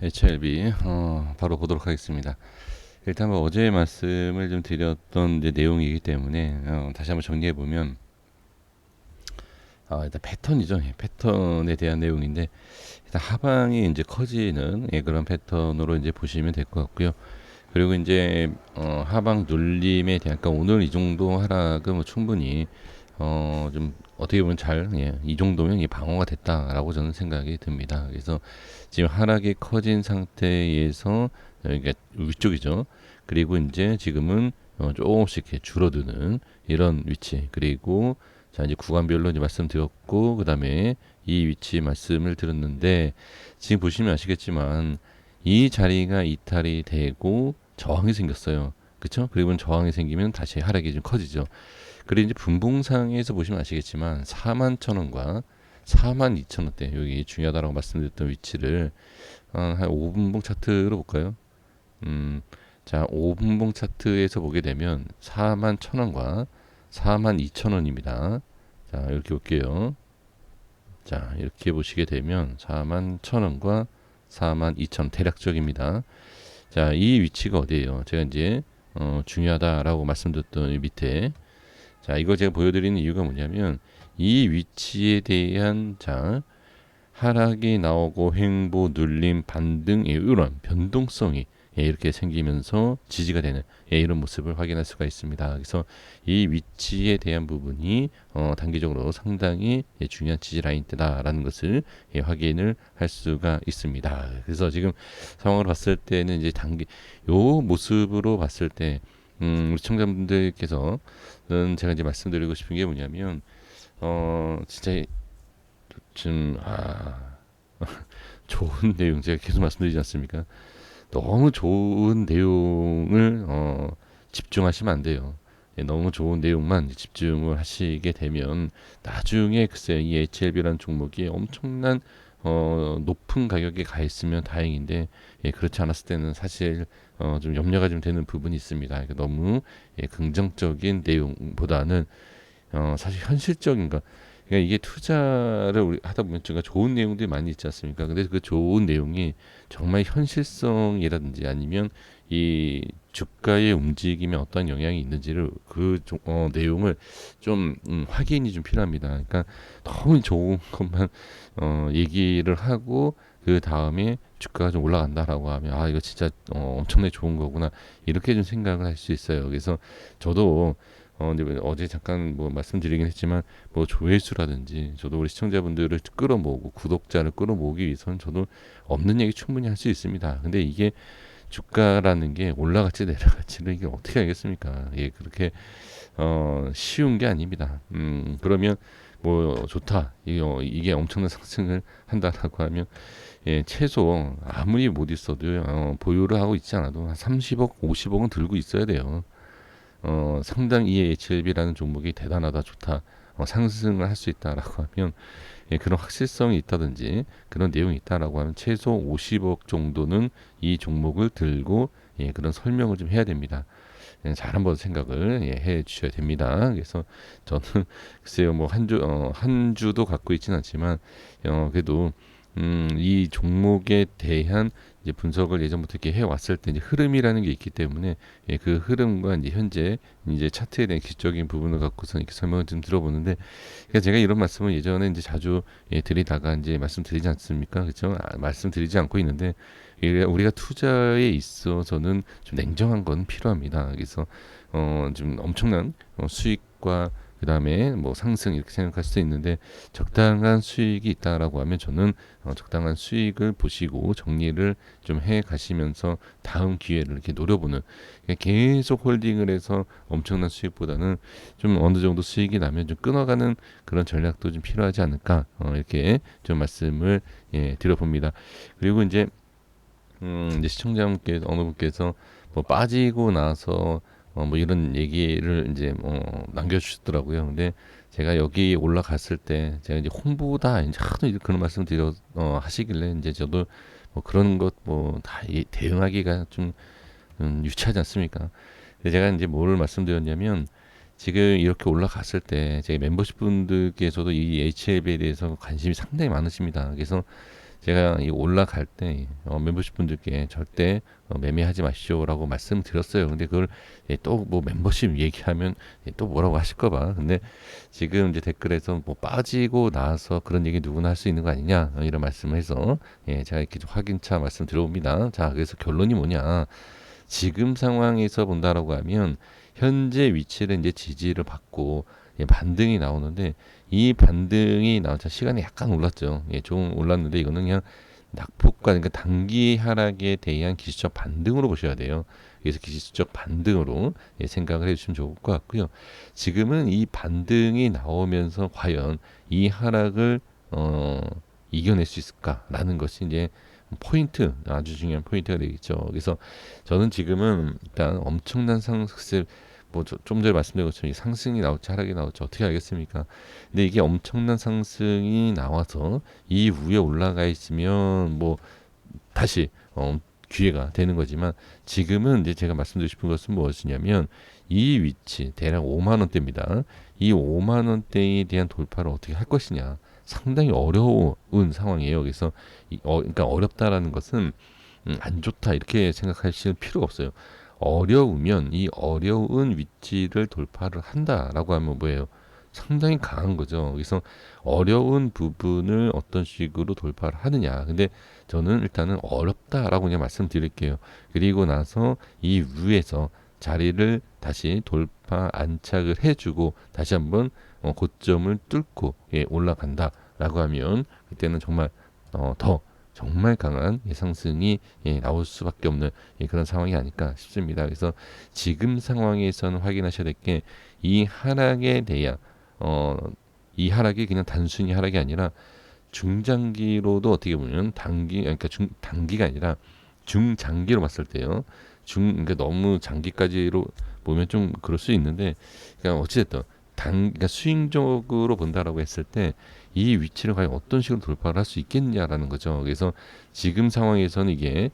HLB 바로 보도록 하겠습니다. 일단 뭐 어제 말씀을 좀 드렸던 이제 내용이기 때문에 다시 한번 정리해 보면 일단 패턴이죠. 예, 패턴에 대한 내용인데 일단 하방이 이제 커지는 그런 패턴으로 이제 보시면 될 것 같고요. 그리고 이제 하방 눌림에 대한 그러니까 오늘 이 정도 하락은 뭐 충분히 좀 어떻게 보면 이 정도면 방어가 됐다라고 저는 생각이 듭니다. 그래서 지금 하락이 커진 상태에서 그러니까 위쪽이죠. 그리고 이제 지금은 조금씩 이렇게 줄어드는 이런 위치. 그리고 자 이제 구간별로 이제 말씀드렸고 그다음에 이 위치 말씀을 드렸는데 지금 보시면 아시겠지만 이 자리가 이탈이 되고 저항이 생겼어요. 그렇죠? 그리고 저항이 생기면 다시 하락이 좀 커지죠. 그리고 이제 분봉상에서 보시면 아시겠지만 4만 천 원과 4만 2천 원대 여기 중요하다라고 말씀드렸던 위치를 한 5분봉 차트로 볼까요? 자 5분봉 차트에서 보게 되면 4만 천 원과 4만 2천 원입니다. 자 이렇게 볼게요. 자 이렇게 보시게 되면 4만 천 원과 4만 2천 원 대략적입니다. 자 이 위치가 어디예요? 제가 이제 중요하다라고 말씀드렸던 이 밑에 자, 이거 제가 보여드리는 이유가 뭐냐면 이 위치에 대한 하락이 나오고 횡보, 눌림, 반등 이런 변동성이 이렇게 생기면서 지지가 되는 이런 모습을 확인할 수가 있습니다. 그래서 이 위치에 대한 부분이 단기적으로 상당히 중요한 지지 라인대다라는 것을 확인을 할 수가 있습니다. 그래서 지금 상황을 봤을 때는 이제 요 모습으로 봤을 때 우리 시청자분들께서는 제가 이제 말씀드리고 싶은 게 뭐냐면 진짜 좀 좋은 내용 제가 계속 말씀드리지 않습니까? 너무 좋은 내용을 집중하시면 안 돼요. 너무 좋은 내용만 집중을 하시게 되면 나중에 글쎄 이 HLB라는 종목이 엄청난 높은 가격에 가 있으면 다행인데 그렇지 않았을 때는 사실 좀 염려가 좀 되는 부분이 있습니다. 그러니까 너무 긍정적인 내용보다는 사실 현실적인 거 그러니까 이게 투자를 우리 하다 보면 제가 좋은 내용들이 많이 있지 않습니까? 근데 그 좋은 내용이 정말 현실성이라든지 아니면 이 주가의 움직임에 어떤 영향이 있는지를 내용을 좀 확인이 좀 필요합니다. 그러니까 너무 좋은 것만 얘기를 하고 그 다음에 주가가 좀 올라간다라고 하면 이거 진짜 엄청나게 좋은 거구나 이렇게 좀 생각을 할 수 있어요. 그래서 저도 근데 어제 잠깐 뭐 말씀드리긴 했지만 뭐 조회수라든지 저도 우리 시청자분들을 끌어모으고 구독자를 끌어모으기 위해서는 저도 없는 얘기 충분히 할 수 있습니다. 근데 이게 주가라는 게 올라갈지 내려갈지를 이게 어떻게 알겠습니까? 예, 그렇게 쉬운 게 아닙니다. 그러면 뭐 좋다. 이게 엄청난 상승을 한다라고 하면 최소 아무리 못 있어도 보유를 하고 있지 않아도 한 30억, 50억은 들고 있어야 돼요. 상당히 이 HLB라는 종목이 대단하다, 좋다, 상승을 할 수 있다라고 하면 그런 확실성이 있다든지 그런 내용이 있다라고 하면 최소 50억 정도는 이 종목을 들고 그런 설명을 좀 해야 됩니다. 잘 한번 생각을 해 주셔야 됩니다. 그래서 저는 글쎄요 뭐 한 주도 갖고 있지는 않지만 그래도 이 종목에 대한 이제 분석을 예전부터 이렇게 해왔을 때 이제 흐름이라는 게 있기 때문에 그 흐름과 이제 현재 이제 차트에 대한 기초적인 부분을 갖고서 이렇게 설명을 좀 들어보는데 그러니까 제가 이런 말씀을 예전에 이제 자주 드리다가 이제 말씀드리지 않습니까? 그렇죠? 말씀드리지 않고 있는데 우리가 투자에 있어서는 좀 냉정한 건 필요합니다. 그래서 좀 엄청난 수익과 그 다음에 뭐 상승 이렇게 생각할 수 있는데 적당한 수익이 있다라고 하면 저는 적당한 수익을 보시고 정리를 좀 해 가시면서 다음 기회를 이렇게 노려보는 계속 홀딩을 해서 엄청난 수익보다는 좀 어느 정도 수익이 나면 좀 끊어가는 그런 전략도 좀 필요하지 않을까 이렇게 좀 말씀을 드려봅니다. 그리고 이제 시청자분께 어느 분께서 뭐 빠지고 나서 뭐 이런 얘기를 이제 남겨주셨더라고요. 근데 제가 여기 올라갔을 때 제가 이제 홍보다 이제 하도 이제 그런 말씀 드려 하시길래 이제 저도 뭐 그런 것 뭐 다 대응하기가 좀 유치하지 않습니까? 근데 제가 이제 뭐를 말씀드렸냐면 지금 이렇게 올라갔을 때 제 멤버십 분들께서도 이 HLB에 대해서 관심이 상당히 많으십니다. 그래서 제가 이 올라갈 때 멤버십 분들께 절대 매매하지 마시오라고 말씀드렸어요. 근데 그걸 또 뭐 멤버십 얘기하면 또 뭐라고 하실까봐. 근데 지금 이제 댓글에서 뭐 빠지고 나서 그런 얘기 누구나 할 수 있는 거 아니냐 이런 말씀을 해서 제가 이렇게 좀 확인차 말씀 드려봅니다. 자, 그래서 결론이 뭐냐? 지금 상황에서 본다라고 하면 현재 위치를 이제 지지를 받고 반등이 나오는데 이 반등이 나오자 시간이 약간 올랐죠. 좀 올랐는데 이거는 그냥 낙폭과 그러니까 단기 하락에 대한 기술적 반등으로 보셔야 돼요. 그래서 기술적 반등으로 생각을 해주시면 좋을 것 같고요. 지금은 이 반등이 나오면서 과연 이 하락을 이겨낼 수 있을까라는 것이 이제 포인트, 아주 중요한 포인트가 되겠죠. 그래서 저는 지금은 일단 엄청난 상승, 뭐 좀 전에 말씀드린 것처럼 상승이 나올지 하락이 나올지 어떻게 알겠습니까? 근데 이게 엄청난 상승이 나와서 이 위에 올라가 있으면 뭐 다시 기회가 되는 거지만 지금은 이제 제가 말씀드리고 싶은 것은 무엇이냐면 이 위치 대략 5만 원대입니다. 이 5만 원대에 대한 돌파를 어떻게 할 것이냐 상당히 어려운 상황이에요. 그래서 그러니까 어렵다라는 것은 안 좋다 이렇게 생각하실 필요가 없어요. 어려우면 이 어려운 위치를 돌파를 한다라고 하면 뭐예요? 상당히 강한 거죠. 그래서 어려운 부분을 어떤 식으로 돌파를 하느냐. 근데 저는 일단은 어렵다라고 그냥 말씀드릴게요. 그리고 나서 이 위에서 자리를 다시 돌파 안착을 해주고 다시 한번 고점을 뚫고 올라간다라고 하면 그때는 정말 더 정말 강한 상승이 나올 수밖에 없는 그런 상황이 아닐까 싶습니다. 그래서 지금 상황에서는 확인하셔야 될 게 이 하락에 대한 이 하락이 그냥 단순히 하락이 아니라 중장기로도 어떻게 보면 그러니까 단기가 아니라 중장기로 봤을 때요. 그러니까 너무 장기까지로 보면 좀 그럴 수 있는데, 그러니까 어찌됐든 그러니까 스윙적으로 본다라고 했을 때 이 위치를 과연 어떤 식으로 돌파를 할 수 있겠냐라는 거죠. 그래서 지금 상황에서는 이게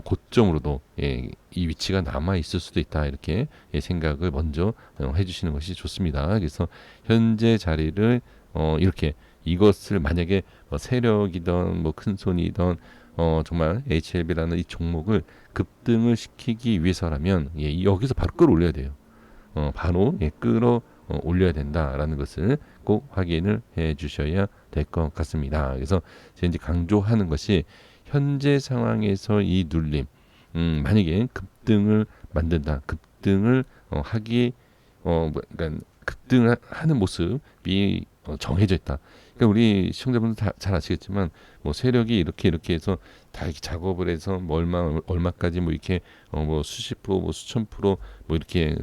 고점으로도 이 위치가 남아 있을 수도 있다 이렇게 생각을 먼저 해주시는 것이 좋습니다. 그래서 현재 자리를 이렇게 이것을 만약에 세력이든 뭐 큰손이든 정말 HLB라는 이 종목을 급등을 시키기 위해서라면 여기서 바로 끌어올려야 돼요. 바로 끌어 올려야 된다라는 것을 꼭 확인을 해 주셔야 될 것 같습니다. 그래서 제가 이제 강조하는 것이 현재 상황에서 이 눌림, 만약에 급등을 만든다, 급등을 하기, 그러니까 급등을 하는 모습이 정해져 있다. 그러니까 우리 시청자분들 다 잘 아시겠지만 뭐 세력이 이렇게 해서 다 이렇게 작업을 해서 뭐 얼마까지 뭐 이렇게 뭐 수십 프로 뭐 수천 프로 뭐 이렇게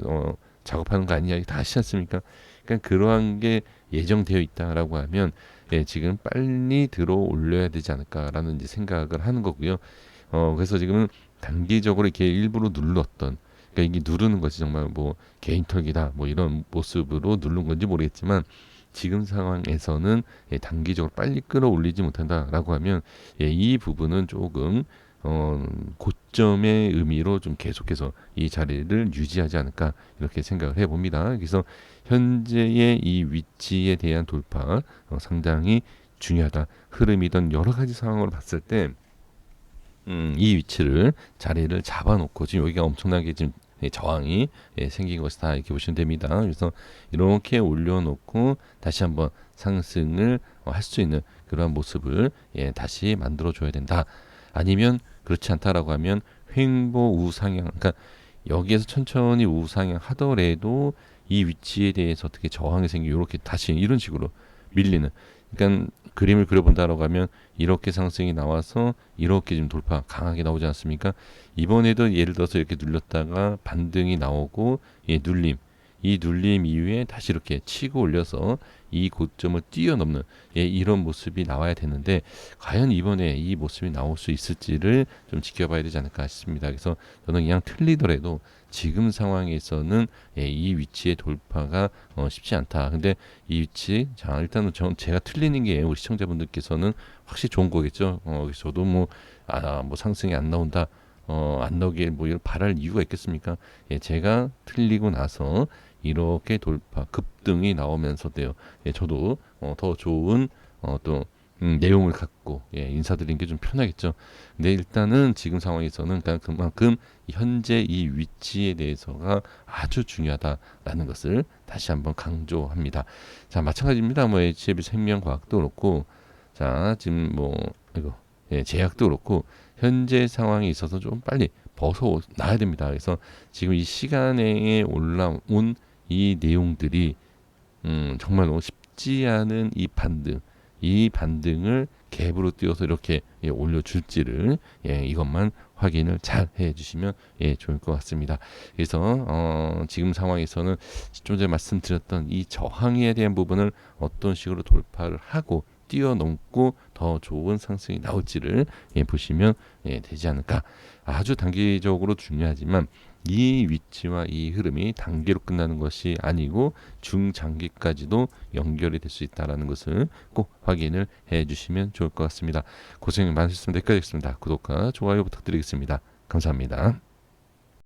작업하는 거 아니냐 다 아시지 않습니까? 그러니까 그러한 게 예정되어 있다라고 하면 지금 빨리 들어 올려야 되지 않을까라는 이제 생각을 하는 거고요. 그래서 지금은 단기적으로 이렇게 일부러 눌렀던, 그러니까 이게 누르는 것이 정말 뭐 개인 털기다 뭐 이런 모습으로 누른 건지 모르겠지만 지금 상황에서는 단기적으로 빨리 끌어올리지 못한다라고 하면 이 부분은 조금 고점의 의미로 좀 계속해서 이 자리를 유지하지 않을까 이렇게 생각을 해봅니다. 그래서 현재의 이 위치에 대한 돌파 상당히 중요하다. 흐름이든 여러 가지 상황으로 봤을 때 이 위치를 자리를 잡아놓고 지금 여기가 엄청나게 지금 저항이 생긴 것이다 이렇게 보시면 됩니다. 그래서 이렇게 올려놓고 다시 한번 상승을 할 수 있는 그런 모습을 다시 만들어 줘야 된다. 아니면 그렇지 않다라고 하면 횡보 우상향, 그러니까 여기에서 천천히 우상향 하더라도 이 위치에 대해서 어떻게 저항이 생기고 이렇게 다시 이런 식으로 밀리는, 그러니까 그림을 그려본다라고 하면 이렇게 상승이 나와서 이렇게 지금 돌파 강하게 나오지 않습니까? 이번에도 예를 들어서 이렇게 눌렸다가 반등이 나오고 눌림, 이 눌림 이후에 다시 이렇게 치고 올려서 이 고점을 뛰어넘는 이런 모습이 나와야 되는데 과연 이번에 이 모습이 나올 수 있을지를 좀 지켜봐야 되지 않을까 싶습니다. 그래서 저는 그냥 틀리더라도 지금 상황에서는 이 위치의 돌파가 쉽지 않다. 근데 이 위치, 자 일단은 제가 틀리는 게 우리 시청자분들께서는 확실히 좋은 거겠죠. 그래서 저도 뭐 상승이 안 나온다, 안 나오길 뭐 바랄 이유가 있겠습니까? 제가 틀리고 나서 이렇게 돌파 급등이 나오면서도요. 저도 더 좋은 또 내용을 갖고 인사드리는 게 좀 편하겠죠. 근데 일단은 지금 상황에서는 그만큼 현재 이 위치에 대해서가 아주 중요하다라는 것을 다시 한번 강조합니다. 자, 마찬가지입니다. 뭐 HLB 생명과학도 그렇고, 자, 지금 뭐 이거 제약도 그렇고 현재 상황에 있어서 좀 빨리 벗어나야 됩니다. 그래서 지금 이 시간에 올라온 이 내용들이 정말로 쉽지 않은 이 반등을 갭으로 띄워서 이렇게 올려줄지를 이것만 확인을 잘 해주시면 좋을 것 같습니다. 그래서 지금 상황에서는 좀 전에 말씀드렸던 이 저항에 대한 부분을 어떤 식으로 돌파를 하고 뛰어넘고 더 좋은 상승이 나올지를 보시면 되지 않을까. 아주 단기적으로 중요하지만 이 위치와 이 흐름이 단계로 끝나는 것이 아니고 중장기까지도 연결이 될 수 있다는 것을 꼭 확인을 해 주시면 좋을 것 같습니다. 고생 많으셨습니다. 여기까지 하겠습니다. 구독과 좋아요 부탁드리겠습니다. 감사합니다.